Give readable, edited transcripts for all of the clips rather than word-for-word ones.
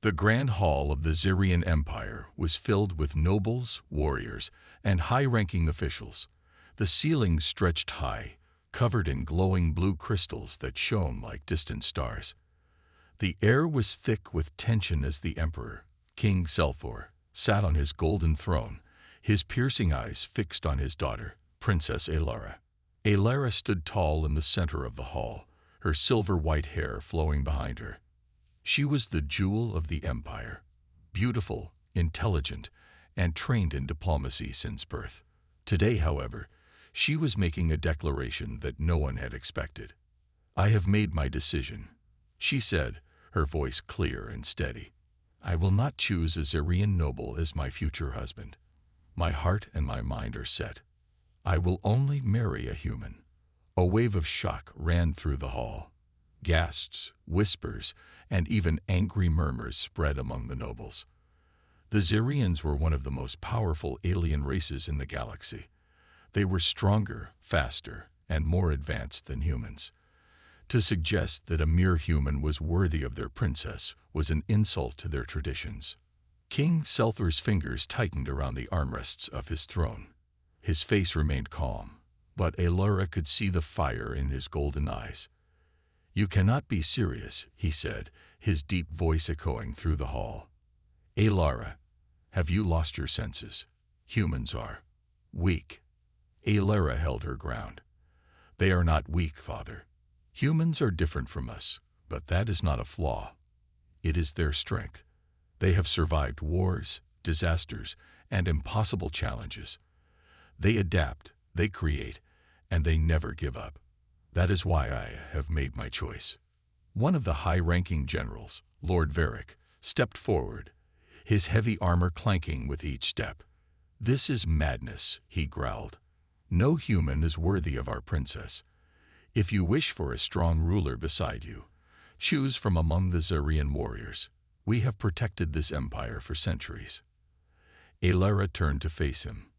The grand hall of the Zirian Empire was filled with nobles, warriors, and high-ranking officials. The ceiling stretched high, covered in glowing blue crystals that shone like distant stars. The air was thick with tension as the emperor, King Selthor, sat on his golden throne, his piercing eyes fixed on his daughter, Princess Alara. Alara stood tall in the center of the hall, her silver-white hair flowing behind her. She was the jewel of the empire, beautiful, intelligent, and trained in diplomacy since birth. Today, however, she was making a declaration that no one had expected. "I have made my decision," she said, her voice clear and steady. "I will not choose a Zirian noble as my future husband. My heart and my mind are set. I will only marry a human." A wave of shock ran through the hall. Gasps, whispers, and even angry murmurs spread among the nobles. The Zirians were one of the most powerful alien races in the galaxy. They were stronger, faster, and more advanced than humans. To suggest that a mere human was worthy of their princess was an insult to their traditions. King Selthor's fingers tightened around the armrests of his throne. His face remained calm, but Alara could see the fire in his golden eyes. "You cannot be serious," he said, his deep voice echoing through the hall. "Alara, have you lost your senses? Humans are weak." Alara held her ground. "They are not weak, father. Humans are different from us, but that is not a flaw. It is their strength. They have survived wars, disasters, and impossible challenges. They adapt, they create, and they never give up. That is why I have made my choice." One of the high-ranking generals, Lord Varric, stepped forward, his heavy armor clanking with each step. "This is madness," he growled. "No human is worthy of our princess. If you wish for a strong ruler beside you, choose from among the Zirian warriors. We have protected this empire for centuries." Alara turned to face him.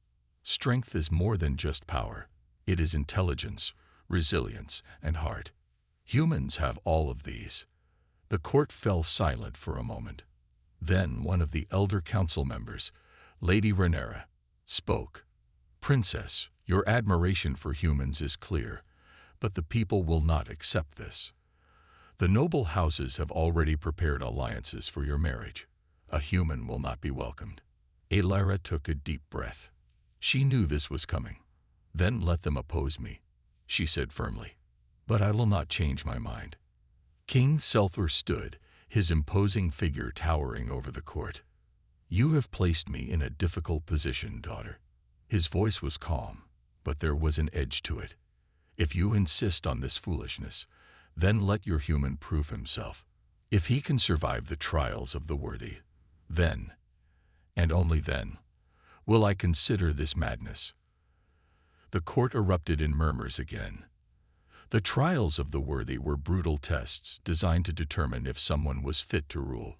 "Strength is more than just power. It is intelligence, resilience, and heart. Humans have all of these." The court fell silent for a moment. Then one of the elder council members, Lady Rhaenyra, spoke. "Princess, your admiration for humans is clear, but the people will not accept this. The noble houses have already prepared alliances for your marriage. A human will not be welcomed." Alara took a deep breath. She knew this was coming. "Then let them oppose me," she said firmly. "But I will not change my mind." King Selthor stood, his imposing figure towering over the court. "You have placed me in a difficult position, daughter." His voice was calm, but there was an edge to it. "If you insist on this foolishness, then let your human prove himself. If he can survive the trials of the worthy, then, and only then, will I consider this madness." The court erupted in murmurs again. The trials of the worthy were brutal tests designed to determine if someone was fit to rule.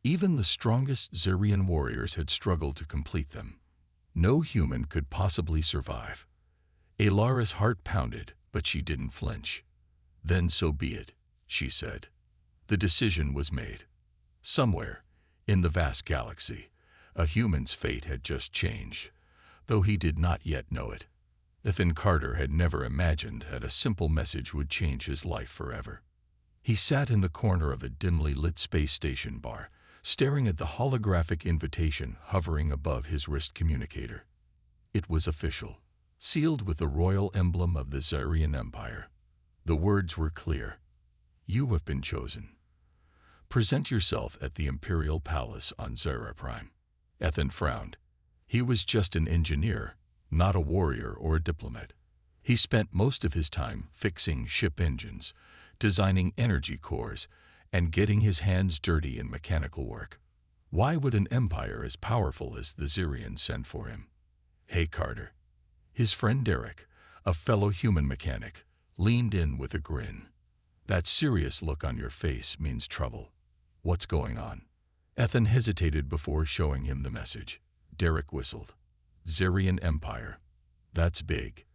Even the strongest Zirian warriors had struggled to complete them. No human could possibly survive. Alara's heart pounded, but she didn't flinch. "Then so be it," she said. The decision was made. Somewhere, in the vast galaxy, a human's fate had just changed, though he did not yet know it. Ethan Carter had never imagined that a simple message would change his life forever. He sat in the corner of a dimly lit space station bar, staring at the holographic invitation hovering above his wrist communicator. It was official, sealed with the royal emblem of the Zirian Empire. The words were clear. "You have been chosen. Present yourself at the Imperial Palace on Zera Prime." Ethan frowned. He was just an engineer, not a warrior or a diplomat. He spent most of his time fixing ship engines, designing energy cores, and getting his hands dirty in mechanical work. Why would an empire as powerful as the Zirians send for him? "Hey, Carter." His friend Derek, a fellow human mechanic, leaned in with a grin. "That serious look on your face means trouble. What's going on?" Ethan hesitated before showing him the message. Derek whistled. "Zirian Empire. That's big.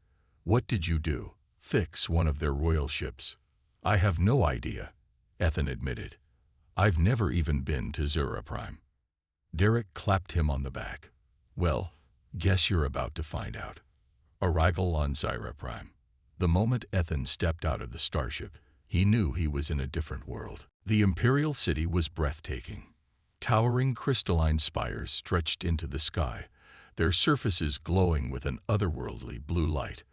What did you do? Fix one of their royal ships?" "I have no idea," Ethan admitted. I've never even been to Zura Prime. Derek clapped him on the back. Well, guess you're about to find out. Arrival on Zura Prime. The moment Ethan stepped out of the starship, he knew he was in a different world. The Imperial City was breathtaking. Towering crystalline spires stretched into the sky, their surfaces glowing with an otherworldly blue light.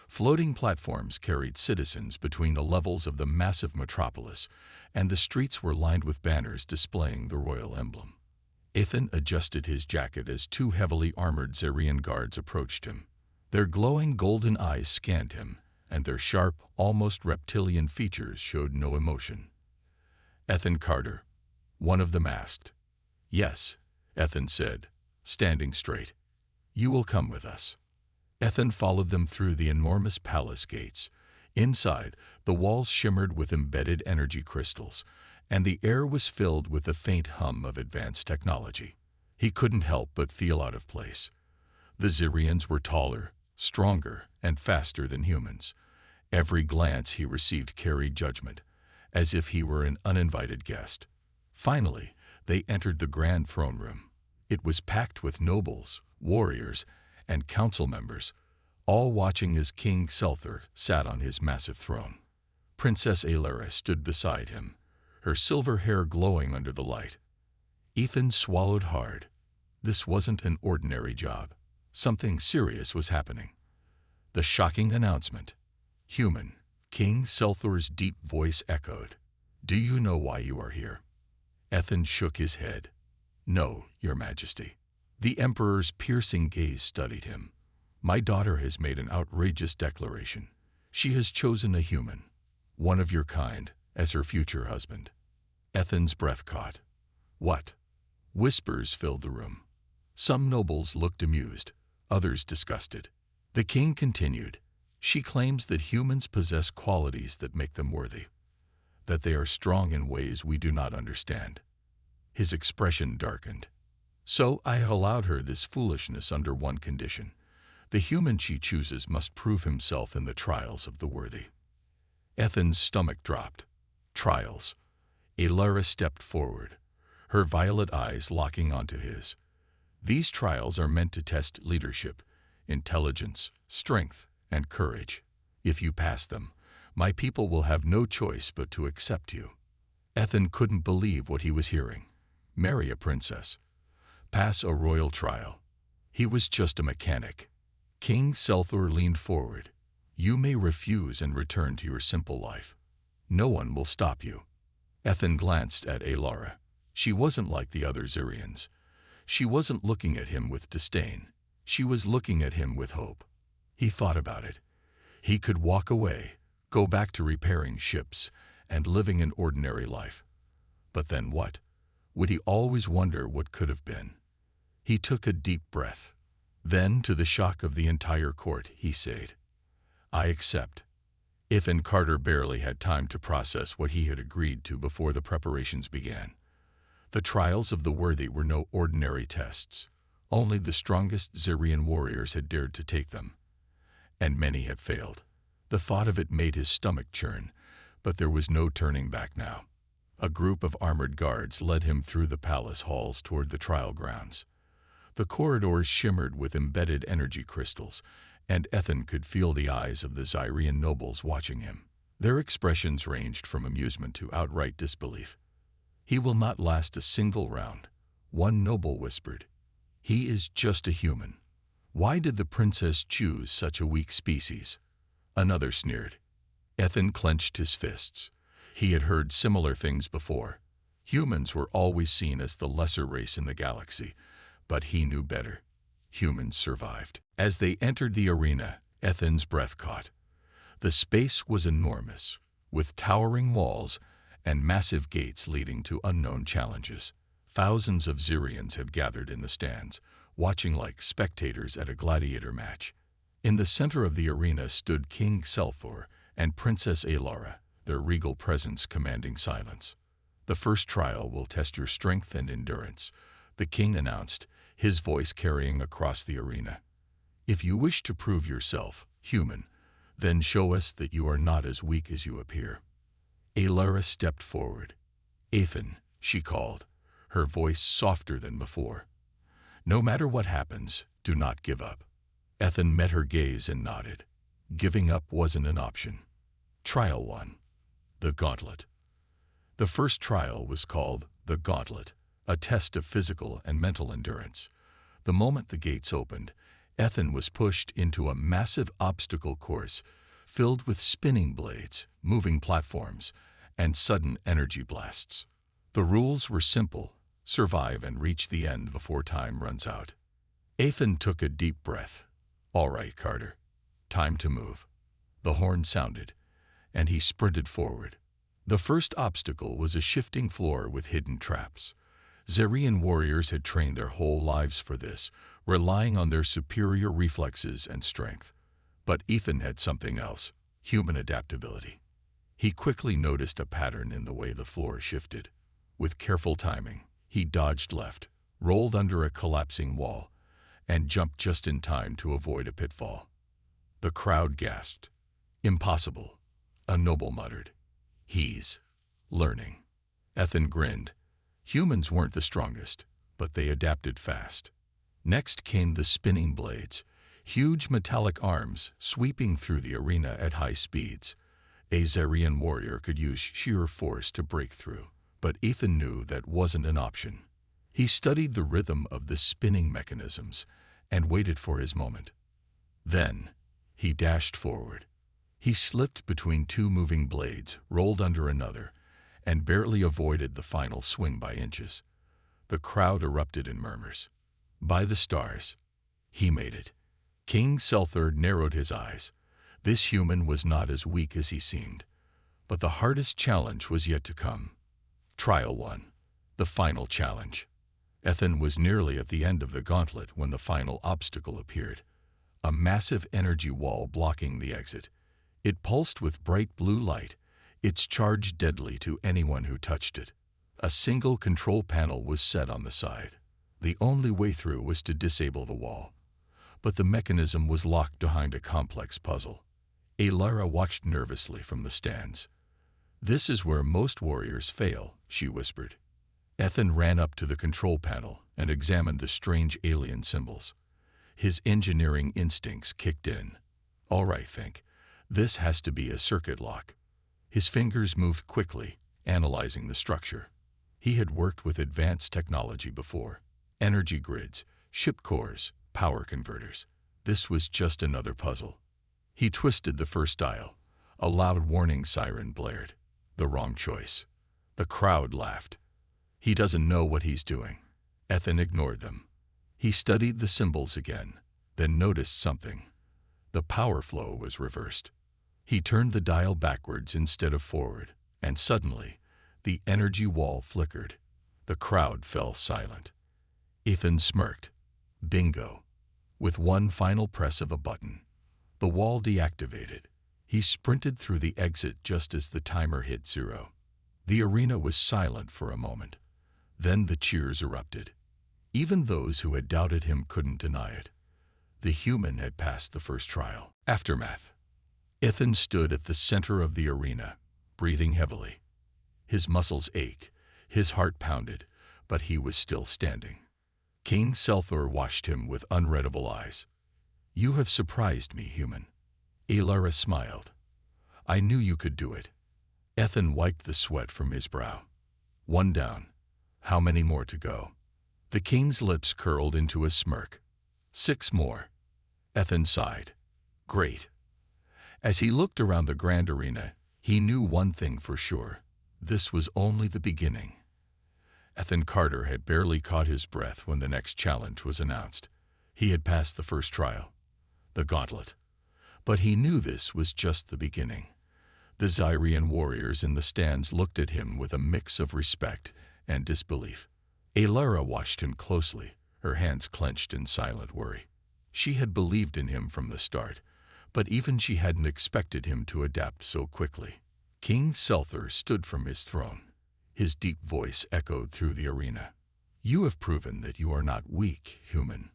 Floating platforms carried citizens between the levels of the massive metropolis, and the streets were lined with banners displaying the royal emblem. Ethan adjusted his jacket as two heavily armored Zerian guards approached him. Their glowing golden eyes scanned him, and their sharp, almost reptilian features showed no emotion. Ethan Carter, one of the masked. Yes, Ethan said, standing straight. You will come with us. Ethan followed them through the enormous palace gates. Inside, the walls shimmered with embedded energy crystals, and the air was filled with the faint hum of advanced technology. He couldn't help but feel out of place. The Zirians were taller, stronger, and faster than humans. Every glance he received carried judgment, as if he were an uninvited guest. Finally, they entered the grand throne room. It was packed with nobles, warriors, and council members, all watching as King Selther sat on his massive throne. Princess Alara stood beside him, her silver hair glowing under the light. Ethan swallowed hard. This wasn't an ordinary job. Something serious was happening. The shocking announcement. Human, King Selthor's deep voice echoed. Do you know why you are here? Ethan shook his head. No, Your Majesty. The Emperor's piercing gaze studied him. My daughter has made an outrageous declaration. She has chosen a human, one of your kind, as her future husband. Ethan's breath caught. What? Whispers filled the room. Some nobles looked amused, others disgusted. The king continued. She claims that humans possess qualities that make them worthy, that they are strong in ways we do not understand. His expression darkened. So I have allowed her this foolishness under one condition. The human she chooses must prove himself in the trials of the worthy. Ethan's stomach dropped. Trials. Alara stepped forward, her violet eyes locking onto his. These trials are meant to test leadership, intelligence, strength, and courage. If you pass them, my people will have no choice but to accept you. Ethan couldn't believe what he was hearing. Marry a princess. Pass a royal trial. He was just a mechanic. King Selthor leaned forward. You may refuse and return to your simple life. No one will stop you. Ethan glanced at Alara. She wasn't like the other Zirians. She wasn't looking at him with disdain. She was looking at him with hope. He thought about it. He could walk away, go back to repairing ships, and living an ordinary life. But then what? Would he always wonder what could have been? He took a deep breath. Then, to the shock of the entire court, he said, I accept. Ethan Carter barely had time to process what he had agreed to before the preparations began. The trials of the worthy were no ordinary tests. Only the strongest Zirian warriors had dared to take them. And many had failed. The thought of it made his stomach churn, but there was no turning back now. A group of armored guards led him through the palace halls toward the trial grounds. The corridors shimmered with embedded energy crystals, and Ethan could feel the eyes of the Zirian nobles watching him. Their expressions ranged from amusement to outright disbelief. He will not last a single round, one noble whispered. He is just a human. Why did the princess choose such a weak species? Another sneered. Ethan clenched his fists. He had heard similar things before. Humans were always seen as the lesser race in the galaxy, but he knew better. Humans survived. As they entered the arena, Ethan's breath caught. The space was enormous, with towering walls and massive gates leading to unknown challenges. Thousands of Zirians had gathered in the stands, watching like spectators at a gladiator match. In the center of the arena stood King Selthor and Princess Alara, their regal presence commanding silence. The first trial will test your strength and endurance, the king announced, his voice carrying across the arena. If you wish to prove yourself human, then show us that you are not as weak as you appear. Alara stepped forward. Ethan, she called, her voice softer than before. "No matter what happens, do not give up." Ethan met her gaze and nodded. Giving up wasn't an option. Trial 1. The Gauntlet. The first trial was called the Gauntlet, a test of physical and mental endurance. The moment the gates opened, Ethan was pushed into a massive obstacle course filled with spinning blades, moving platforms, and sudden energy blasts. The rules were simple: survive and reach the end before time runs out. Ethan took a deep breath. "All right, Carter. Time to move." The horn sounded, and he sprinted forward. The first obstacle was a shifting floor with hidden traps. Zarian warriors had trained their whole lives for this, relying on their superior reflexes and strength. But Ethan had something else: human adaptability. He quickly noticed a pattern in the way the floor shifted. With careful timing, he dodged left, rolled under a collapsing wall, and jumped just in time to avoid a pitfall. The crowd gasped. "Impossible," a noble muttered. "He's learning." Ethan grinned. Humans weren't the strongest, but they adapted fast. Next came the spinning blades, huge metallic arms sweeping through the arena at high speeds. A Zarian warrior could use sheer force to break through, but Ethan knew that wasn't an option. He studied the rhythm of the spinning mechanisms and waited for his moment. Then, he dashed forward. He slipped between two moving blades, rolled under another, and barely avoided the final swing by inches. The crowd erupted in murmurs. By the stars, he made it. King Selther narrowed his eyes. This human was not as weak as he seemed. But the hardest challenge was yet to come. Trial 1. The final challenge. Ethan was nearly at the end of the gauntlet when the final obstacle appeared. A massive energy wall blocking the exit. It pulsed with bright blue light, its charge deadly to anyone who touched it. A single control panel was set on the side. The only way through was to disable the wall. But the mechanism was locked behind a complex puzzle. Alara watched nervously from the stands. "This is where most warriors fail," she whispered. Ethan ran up to the control panel and examined the strange alien symbols. His engineering instincts kicked in. "All right, think. This has to be a circuit lock." His fingers moved quickly, analyzing the structure. He had worked with advanced technology before. Energy grids, ship cores, power converters. This was just another puzzle. He twisted the first dial. A loud warning siren blared. The wrong choice. The crowd laughed. "He doesn't know what he's doing." Ethan ignored them. He studied the symbols again, then noticed something. The power flow was reversed. He turned the dial backwards instead of forward, and suddenly, the energy wall flickered. The crowd fell silent. Ethan smirked. Bingo. With one final press of a button, the wall deactivated. He sprinted through the exit just as the timer hit 0. The arena was silent for a moment. Then the cheers erupted. Even those who had doubted him couldn't deny it. The human had passed the first trial. Aftermath. Ethan stood at the center of the arena, breathing heavily. His muscles ached, his heart pounded, but he was still standing. King Selther watched him with unreadable eyes. "You have surprised me, human." Alara smiled. "I knew you could do it." Ethan wiped the sweat from his brow. "One down. How many more to go?" The king's lips curled into a smirk. 6 more. Ethan sighed. "Great." As he looked around the grand arena, he knew one thing for sure. This was only the beginning. Ethan Carter had barely caught his breath when the next challenge was announced. He had passed the first trial, the gauntlet. But he knew this was just the beginning. The Zarian warriors in the stands looked at him with a mix of respect and disbelief. Alara watched him closely, her hands clenched in silent worry. She had believed in him from the start, but even she hadn't expected him to adapt so quickly. King Selther stood from his throne. His deep voice echoed through the arena. "You have proven that you are not weak, human.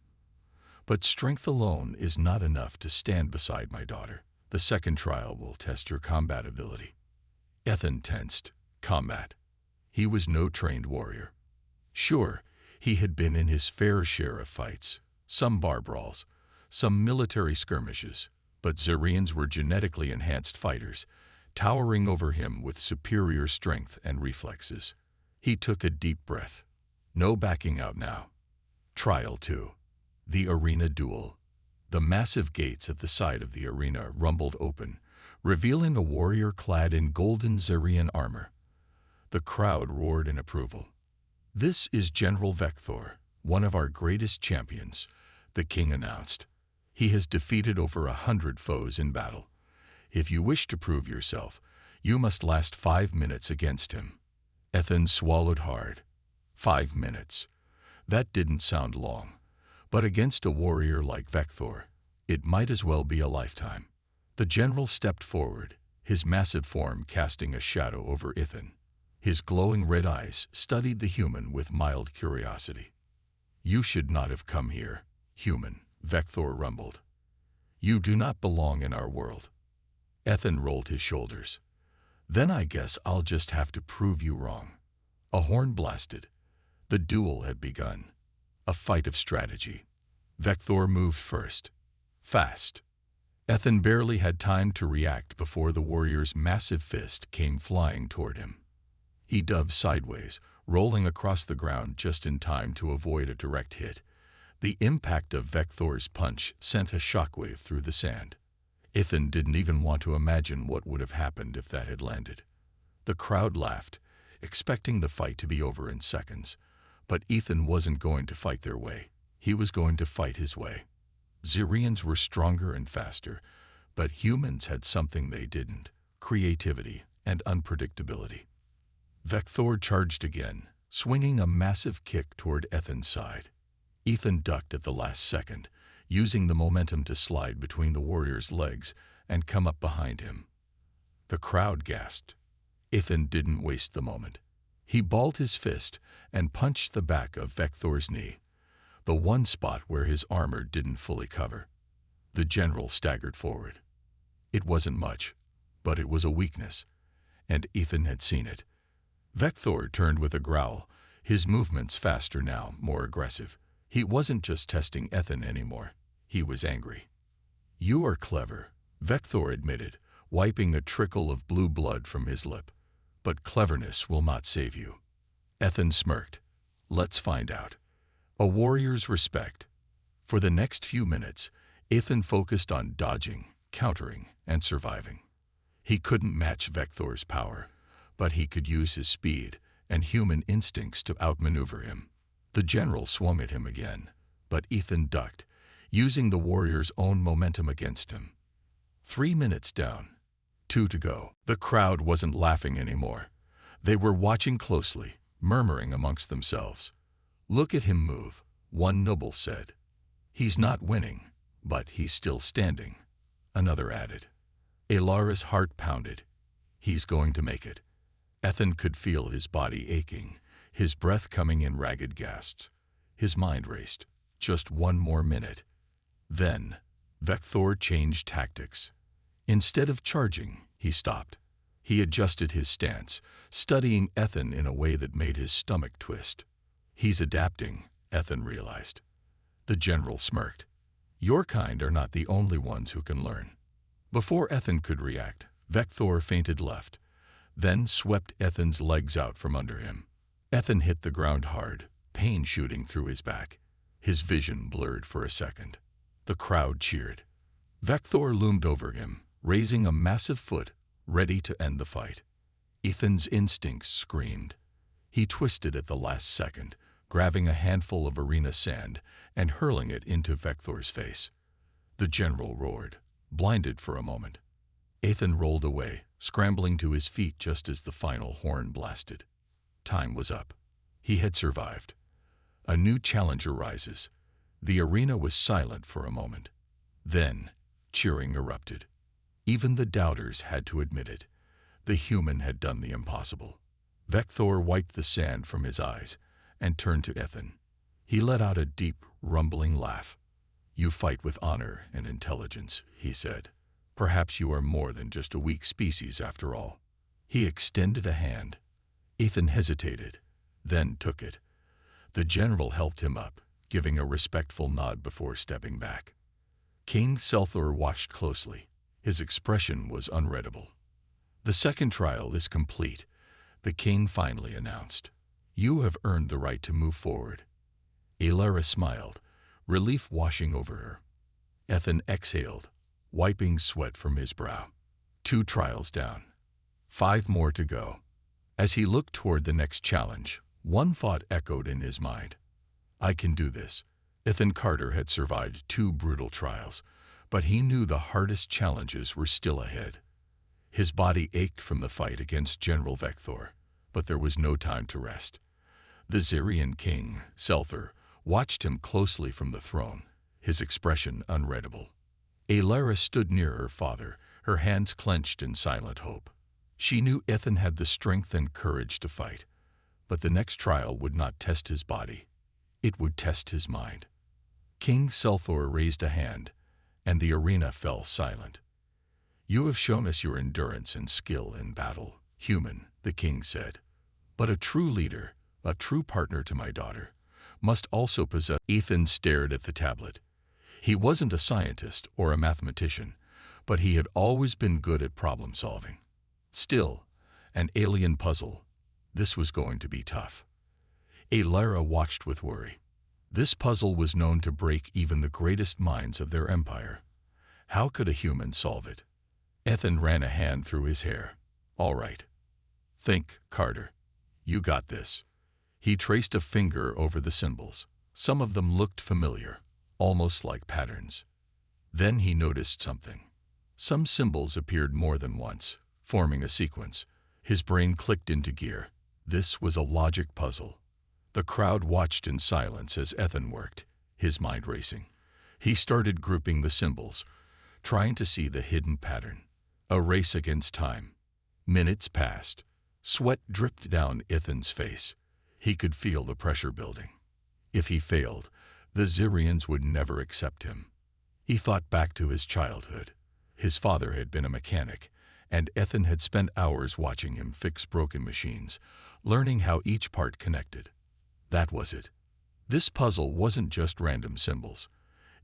But strength alone is not enough to stand beside my daughter. The second trial will test your combat ability." Ethan tensed. Combat. He was no trained warrior. Sure, he had been in his fair share of fights, some bar brawls, some military skirmishes, but Zirians were genetically enhanced fighters, towering over him with superior strength and reflexes. He took a deep breath. No backing out now. Trial 2. The Arena Duel. The massive gates at the side of the arena rumbled open, revealing a warrior clad in golden Zirian armor. The crowd roared in approval. "This is General Vector, one of our greatest champions," the king announced. "He has defeated over 100 foes in battle. If you wish to prove yourself, you must last 5 minutes against him." Ethan swallowed hard. 5 minutes. That didn't sound long, but against a warrior like Vector, it might as well be a lifetime. The general stepped forward, his massive form casting a shadow over Ethan. His glowing red eyes studied the human with mild curiosity. "You should not have come here, human," Vector rumbled. "You do not belong in our world." Ethan rolled his shoulders. "Then I guess I'll just have to prove you wrong." A horn blasted. The duel had begun. A fight of strategy. Vector moved first. Fast. Ethan barely had time to react before the warrior's massive fist came flying toward him. He dove sideways, rolling across the ground just in time to avoid a direct hit. The impact of Vector's punch sent a shockwave through the sand. Ethan didn't even want to imagine what would have happened if that had landed. The crowd laughed, expecting the fight to be over in seconds. But Ethan wasn't going to fight their way. He was going to fight his way. Zirians were stronger and faster, but humans had something they didn't: creativity and unpredictability. Vector charged again, swinging a massive kick toward Ethan's side. Ethan ducked at the last second, using the momentum to slide between the warrior's legs and come up behind him. The crowd gasped. Ethan didn't waste the moment. He balled his fist and punched the back of Vector's knee, the one spot where his armor didn't fully cover. The general staggered forward. It wasn't much, but it was a weakness, and Ethan had seen it. Vector turned with a growl, his movements faster now, more aggressive. He wasn't just testing Ethan anymore. He was angry. "You are clever," Vector admitted, wiping a trickle of blue blood from his lip. "But cleverness will not save you." Ethan smirked. "Let's find out." A warrior's respect. For the next few minutes, Ethan focused on dodging, countering, and surviving. He couldn't match Vector's power, but he could use his speed and human instincts to outmaneuver him. The general swung at him again, but Ethan ducked, using the warrior's own momentum against him. 3 minutes down. 2 to go. The crowd wasn't laughing anymore. They were watching closely, murmuring amongst themselves. "Look at him move," one noble said. "He's not winning, but he's still standing," another added. Elara's heart pounded. He's going to make it. Ethan could feel his body aching, his breath coming in ragged gasps. His mind raced. Just 1 more minute. Then, Vector changed tactics. Instead of charging, he stopped. He adjusted his stance, studying Ethan in a way that made his stomach twist. "He's adapting," Ethan realized. The general smirked. "Your kind are not the only ones who can learn." Before Ethan could react, Vector feinted left, then swept Ethan's legs out from under him. Ethan hit the ground hard, pain shooting through his back. His vision blurred for a second. The crowd cheered. Vector loomed over him, raising a massive foot, ready to end the fight. Ethan's instincts screamed. He twisted at the last second, grabbing a handful of arena sand and hurling it into Vector's face. The general roared, blinded for a moment. Ethan rolled away, scrambling to his feet just as the final horn blasted. Time was up. He had survived. A new challenge arises. The arena was silent for a moment. Then, cheering erupted. Even the doubters had to admit it. The human had done the impossible. Vector wiped the sand from his eyes and turned to Ethan. He let out a deep, rumbling laugh. "You fight with honor and intelligence," he said. "Perhaps you are more than just a weak species after all." He extended a hand. Ethan hesitated, then took it. The general helped him up, giving a respectful nod before stepping back. King Selthor watched closely. His expression was unreadable. "The second trial is complete," the king finally announced. "You have earned the right to move forward." Alara smiled, relief washing over her. Ethan exhaled, wiping sweat from his brow. 2 trials down. 5 more to go. As he looked toward the next challenge, one thought echoed in his mind. "I can do this." Ethan Carter had survived 2 brutal trials, but he knew the hardest challenges were still ahead. His body ached from the fight against General Vector, but there was no time to rest. The Xerian king, Selthor, watched him closely from the throne, his expression unreadable. Alara stood near her father, her hands clenched in silent hope. She knew Ethan had the strength and courage to fight, but the next trial would not test his body. It would test his mind. King Selthor raised a hand, and the arena fell silent. "You have shown us your endurance and skill in battle, human," the king said. "But a true leader, a true partner to my daughter, must also possess." Ethan stared at the tablet. He wasn't a scientist or a mathematician, but he had always been good at problem solving. Still, an alien puzzle. This was going to be tough. Alara watched with worry. This puzzle was known to break even the greatest minds of their empire. How could a human solve it? Ethan ran a hand through his hair. "All right. Think, Carter. You got this." He traced a finger over the symbols. Some of them looked familiar, almost like patterns. Then he noticed something. Some symbols appeared more than once, forming a sequence. His brain clicked into gear. This was a logic puzzle. The crowd watched in silence as Ethan worked, his mind racing. He started grouping the symbols, trying to see the hidden pattern. A race against time. Minutes passed. Sweat dripped down Ethan's face. He could feel the pressure building. If he failed, the Xerians would never accept him. He thought back to his childhood. His father had been a mechanic, and Ethan had spent hours watching him fix broken machines, learning how each part connected. That was it. This puzzle wasn't just random symbols.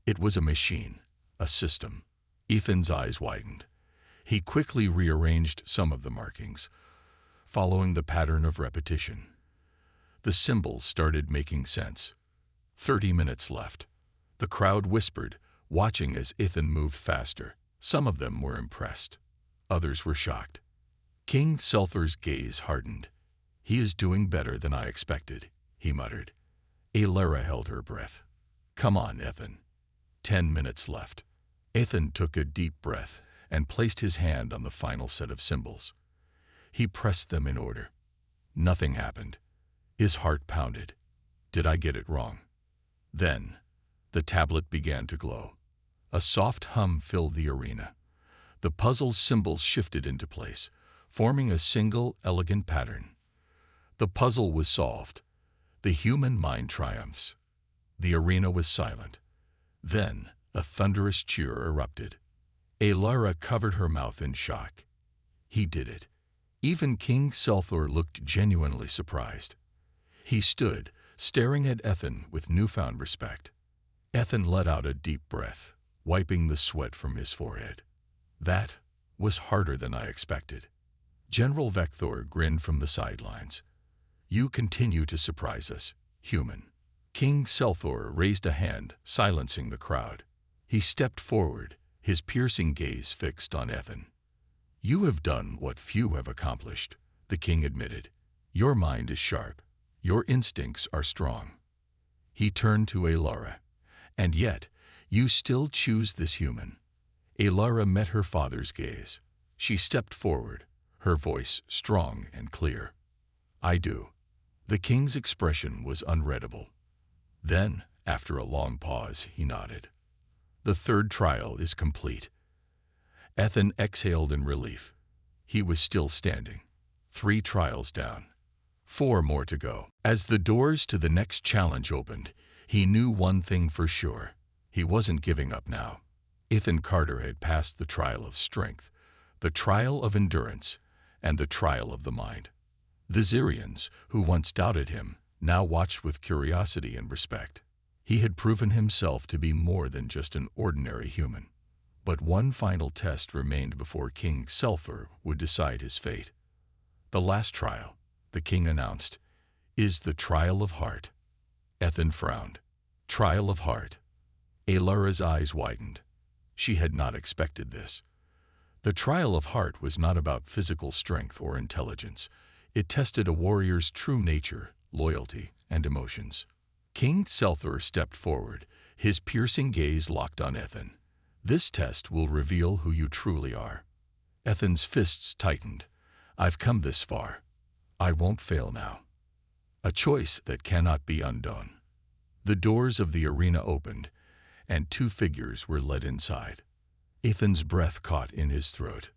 It was a machine, a system. Ethan's eyes widened. He quickly rearranged some of the markings, following the pattern of repetition. The symbols started making sense. 30 minutes left. The crowd whispered, watching as Ethan moved faster. Some of them were impressed. Others were shocked. King Selthor's gaze hardened. "He is doing better than I expected," he muttered. Alara held her breath. "Come on, Ethan." 10 minutes left. Ethan took a deep breath and placed his hand on the final set of symbols. He pressed them in order. Nothing happened. His heart pounded. Did I get it wrong? Then, the tablet began to glow. A soft hum filled the arena. The puzzle's symbols shifted into place, forming a single, elegant pattern. The puzzle was solved. The human mind triumphs. The arena was silent. Then, a thunderous cheer erupted. Alara covered her mouth in shock. He did it. Even King Selthor looked genuinely surprised. He stood, staring at Ethan with newfound respect. Ethan let out a deep breath, wiping the sweat from his forehead. That was harder than I expected. General Vector grinned from the sidelines. "You continue to surprise us, human." King Selthor raised a hand, silencing the crowd. He stepped forward, his piercing gaze fixed on Ethan. "You have done what few have accomplished," the king admitted. "Your mind is sharp. Your instincts are strong." He turned to Alara. "And yet, you still choose this human." Alara met her father's gaze. She stepped forward, her voice strong and clear. "I do." The king's expression was unreadable. Then, after a long pause, he nodded. "The third trial is complete." Ethan exhaled in relief. He was still standing. 3 trials down. 4 more to go. As the doors to the next challenge opened, he knew one thing for sure. He wasn't giving up now. Ethan Carter had passed the trial of strength, the trial of endurance, and the trial of the mind. The Zirians, who once doubted him, now watched with curiosity and respect. He had proven himself to be more than just an ordinary human. But one final test remained before King Selphir would decide his fate. The last trial, the king announced, is the trial of heart. Ethan frowned. Trial of heart. Alara's eyes widened. She had not expected this. The trial of heart was not about physical strength or intelligence. It tested a warrior's true nature, loyalty, and emotions. King Selphir stepped forward, his piercing gaze locked on Ethan. This test will reveal who you truly are. Ethan's fists tightened. I've come this far. I won't fail now. A choice that cannot be undone. The doors of the arena opened, and two figures were led inside. Ethan's breath caught in his throat.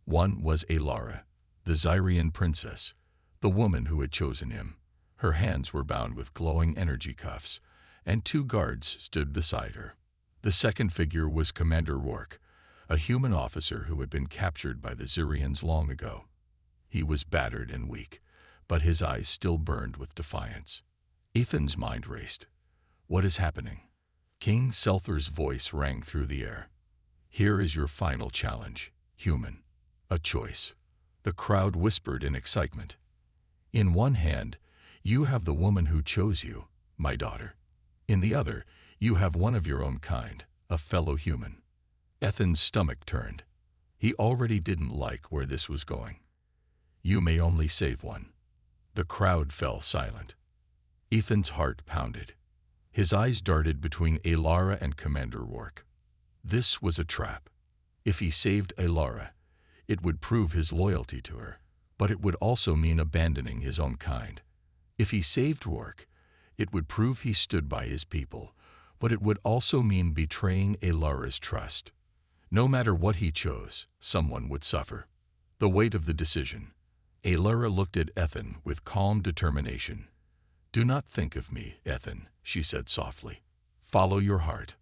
One was Alara, the Zirian princess, the woman who had chosen him. Her hands were bound with glowing energy cuffs, and two guards stood beside her. The second figure was Commander Rourke, a human officer who had been captured by the Zirians long ago. He was battered and weak, but his eyes still burned with defiance. Ethan's mind raced. What is happening? King Selphir's voice rang through the air. Here is your final challenge, human. A choice. The crowd whispered in excitement. In one hand, you have the woman who chose you, my daughter. In the other, you have one of your own kind, a fellow human. Ethan's stomach turned. He already didn't like where this was going. You may only save one. The crowd fell silent. Ethan's heart pounded. His eyes darted between Alara and Commander Rourke. This was a trap. If he saved Alara, it would prove his loyalty to her, but it would also mean abandoning his own kind. If he saved Rourke, it would prove he stood by his people, but it would also mean betraying Alara's trust. No matter what he chose, someone would suffer. The weight of the decision. Alara looked at Ethan with calm determination. Do not think of me, Ethan, she said softly. Follow your heart.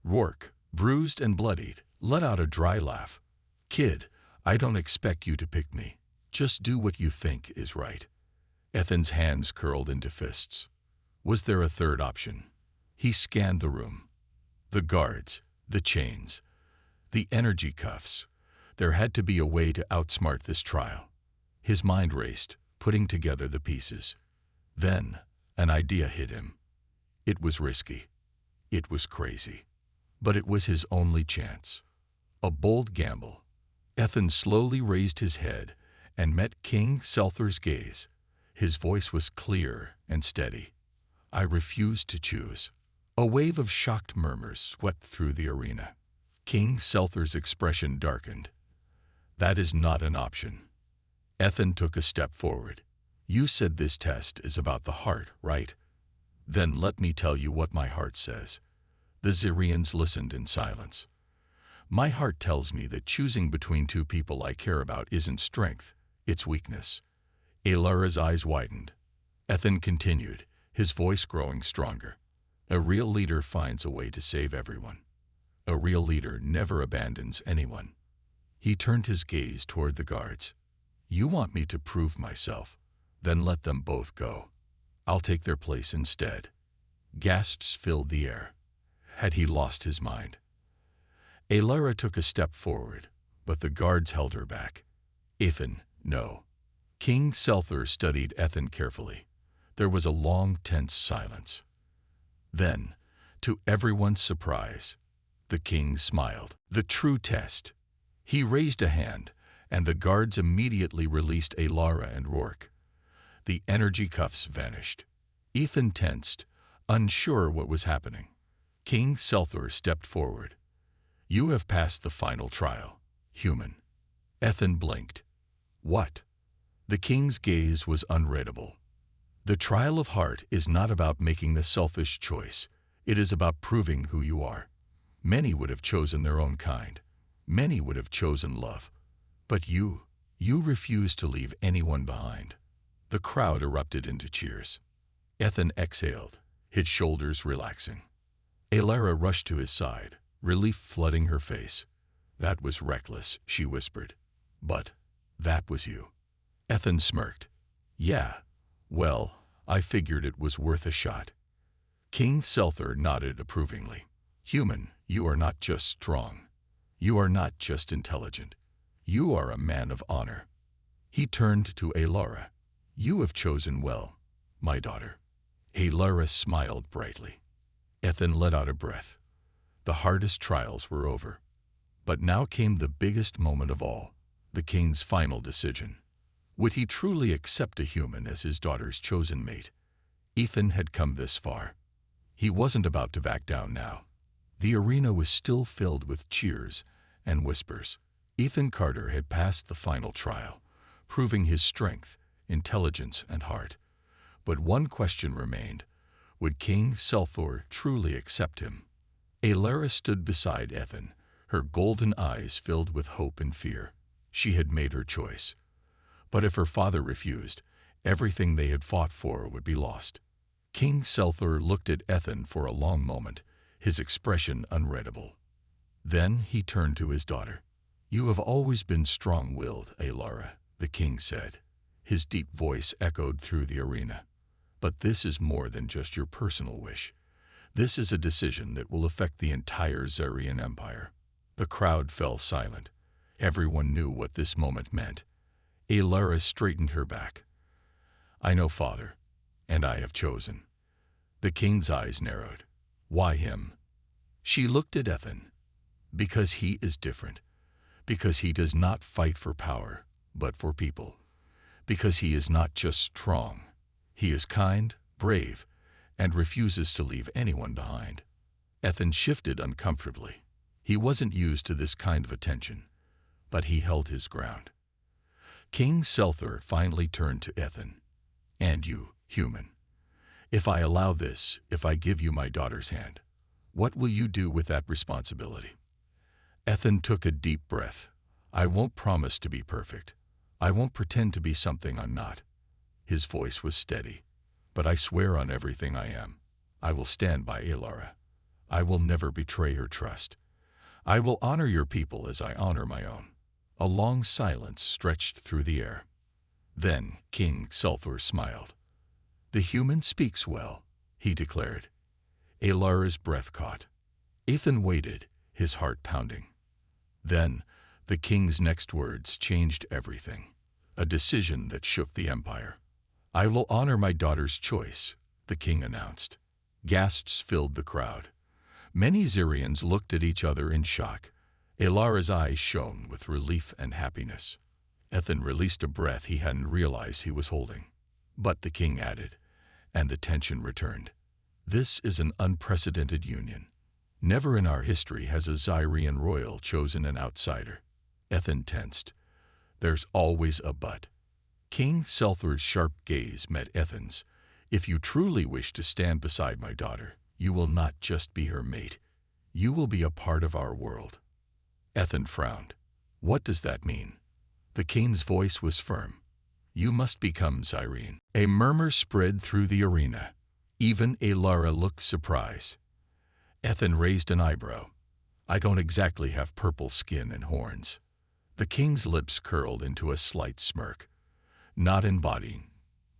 Rourke, bruised and bloodied, let out a dry laugh. Kid, I don't expect you to pick me. Just do what you think is right. Ethan's hands curled into fists. Was there a third option? He scanned the room. The guards, the chains, the energy cuffs. There had to be a way to outsmart this trial. His mind raced, putting together the pieces. Then, an idea hit him. It was risky. It was crazy. But it was his only chance. A bold gamble. Ethan slowly raised his head and met King Selphir's gaze. His voice was clear and steady. I refuse to choose. A wave of shocked murmurs swept through the arena. King Selphir's expression darkened. That is not an option. Ethan took a step forward. You said this test is about the heart, right? Then let me tell you what my heart says. The Zirians listened in silence. My heart tells me that choosing between two people I care about isn't strength, it's weakness. Alara's eyes widened. Ethan continued, his voice growing stronger. A real leader finds a way to save everyone. A real leader never abandons anyone. He turned his gaze toward the guards. You want me to prove myself? Then let them both go. I'll take their place instead. Gasps filled the air. Had he lost his mind? Alara took a step forward, but the guards held her back. Ethan, no. King Selphir studied Ethan carefully. There was a long, tense silence. Then, to everyone's surprise, the king smiled. The true test. He raised a hand, and the guards immediately released Alara and Rourke. The energy cuffs vanished. Ethan tensed, unsure what was happening. King Selphir stepped forward. You have passed the final trial, human. Ethan blinked. What? The king's gaze was unreadable. The trial of heart is not about making the selfish choice. It is about proving who you are. Many would have chosen their own kind. Many would have chosen love. But you refused to leave anyone behind. The crowd erupted into cheers. Ethan exhaled, his shoulders relaxing. Alara rushed to his side, relief flooding her face. That was reckless, she whispered. But that was you. Ethan smirked. Yeah, well, I figured it was worth a shot. King Selther nodded approvingly. Human, you are not just strong. You are not just intelligent. You are a man of honor. He turned to Alara. You have chosen well, my daughter. Alara smiled brightly. Ethan let out a breath. The hardest trials were over. But now came the biggest moment of all, the king's final decision. Would he truly accept a human as his daughter's chosen mate? Ethan had come this far. He wasn't about to back down now. The arena was still filled with cheers and whispers. Ethan Carter had passed the final trial, proving his strength, intelligence, and heart. But one question remained. Would King Selthor truly accept him? Alara stood beside Ethan, her golden eyes filled with hope and fear. She had made her choice. But if her father refused, everything they had fought for would be lost. King Selthor looked at Ethan for a long moment, his expression unreadable. Then he turned to his daughter. You have always been strong-willed, Alara, the king said. His deep voice echoed through the arena. But this is more than just your personal wish. This is a decision that will affect the entire Zarian Empire. The crowd fell silent. Everyone knew what this moment meant. Alara straightened her back. I know, father, and I have chosen. The king's eyes narrowed. Why him? She looked at Ethan. Because he is different. Because he does not fight for power, but for people. Because he is not just strong. He is kind, brave, and refuses to leave anyone behind. Ethan shifted uncomfortably. He wasn't used to this kind of attention, but he held his ground. King Selthor finally turned to Ethan. And you, human. If I allow this, if I give you my daughter's hand, what will you do with that responsibility? Ethan took a deep breath. I won't promise to be perfect. I won't pretend to be something I'm not. His voice was steady. But I swear on everything I am. I will stand by Alara. I will never betray her trust. I will honor your people as I honor my own. A long silence stretched through the air. Then King Selthor smiled. The human speaks well, he declared. Alara's breath caught. Ethan waited, his heart pounding. Then, the king's next words changed everything. A decision that shook the empire. I will honor my daughter's choice, the king announced. Gasps filled the crowd. Many Zarians looked at each other in shock. Alara's eyes shone with relief and happiness. Ethan released a breath he hadn't realized he was holding. But the king added, and the tension returned. This is an unprecedented union. Never in our history has a Zarian royal chosen an outsider. Ethan tensed. There's always a but. King Selthor's sharp gaze met Ethan's. If you truly wish to stand beside my daughter, you will not just be her mate. You will be a part of our world. Ethan frowned. What does that mean? The king's voice was firm. You must become Zarian. A murmur spread through the arena. Even Alara looked surprised. Ethan raised an eyebrow. I don't exactly have purple skin and horns. The king's lips curled into a slight smirk. Not in body,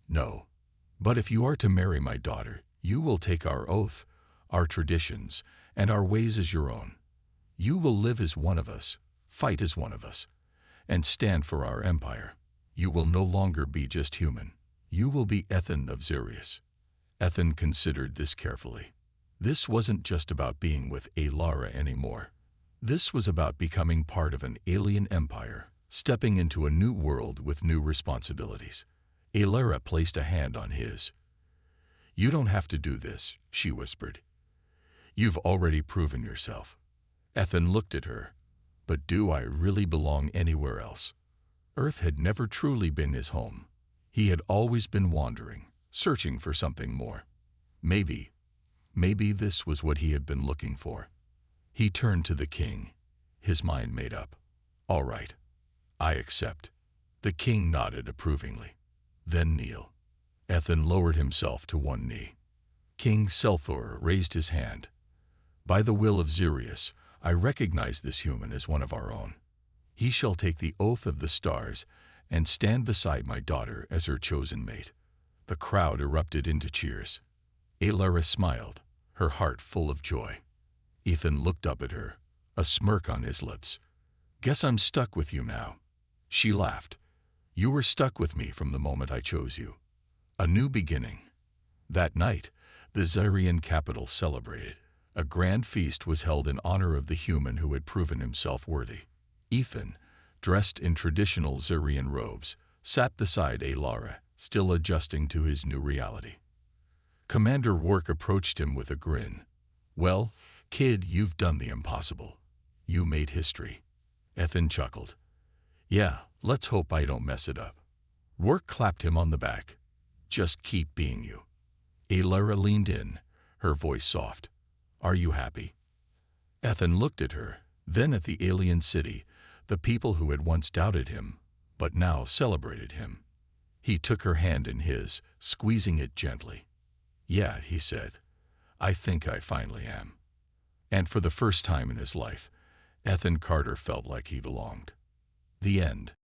no. But if you are to marry my daughter, you will take our oath, our traditions, and our ways as your own. You will live as one of us, fight as one of us, and stand for our empire. You will no longer be just human. You will be Ethan of Zarius. Ethan considered this carefully. This wasn't just about being with Alara anymore. This was about becoming part of an alien empire, stepping into a new world with new responsibilities. Alara placed a hand on his. You don't have to do this, she whispered. You've already proven yourself. Ethan looked at her. But do I really belong anywhere else? Earth had never truly been his home. He had always been wandering, searching for something more. Maybe this was what he had been looking for. He turned to the king, his mind made up. All right, I accept. The king nodded approvingly. Then kneel. Ethan lowered himself to one knee. King Selthor raised his hand. By the will of Zarius, I recognize this human as one of our own. He shall take the oath of the stars and stand beside my daughter as her chosen mate." The crowd erupted into cheers. Alara smiled, her heart full of joy. Ethan looked up at her, a smirk on his lips. "Guess I'm stuck with you now." She laughed. "You were stuck with me from the moment I chose you." A new beginning. That night, the Xyrian capital celebrated. A grand feast was held in honor of the human who had proven himself worthy. Ethan, dressed in traditional Xyrian robes, sat beside Alara, still adjusting to his new reality. Commander Work approached him with a grin. "Well, kid, you've done the impossible. You made history." Ethan chuckled. "Yeah, let's hope I don't mess it up." Work clapped him on the back. "Just keep being you." Alara leaned in, her voice soft. "Are you happy?" Ethan looked at her, then at the alien city, the people who had once doubted him, but now celebrated him. He took her hand in his, squeezing it gently. "Yeah," he said, "I think I finally am." And for the first time in his life, Ethan Carter felt like he belonged. The end.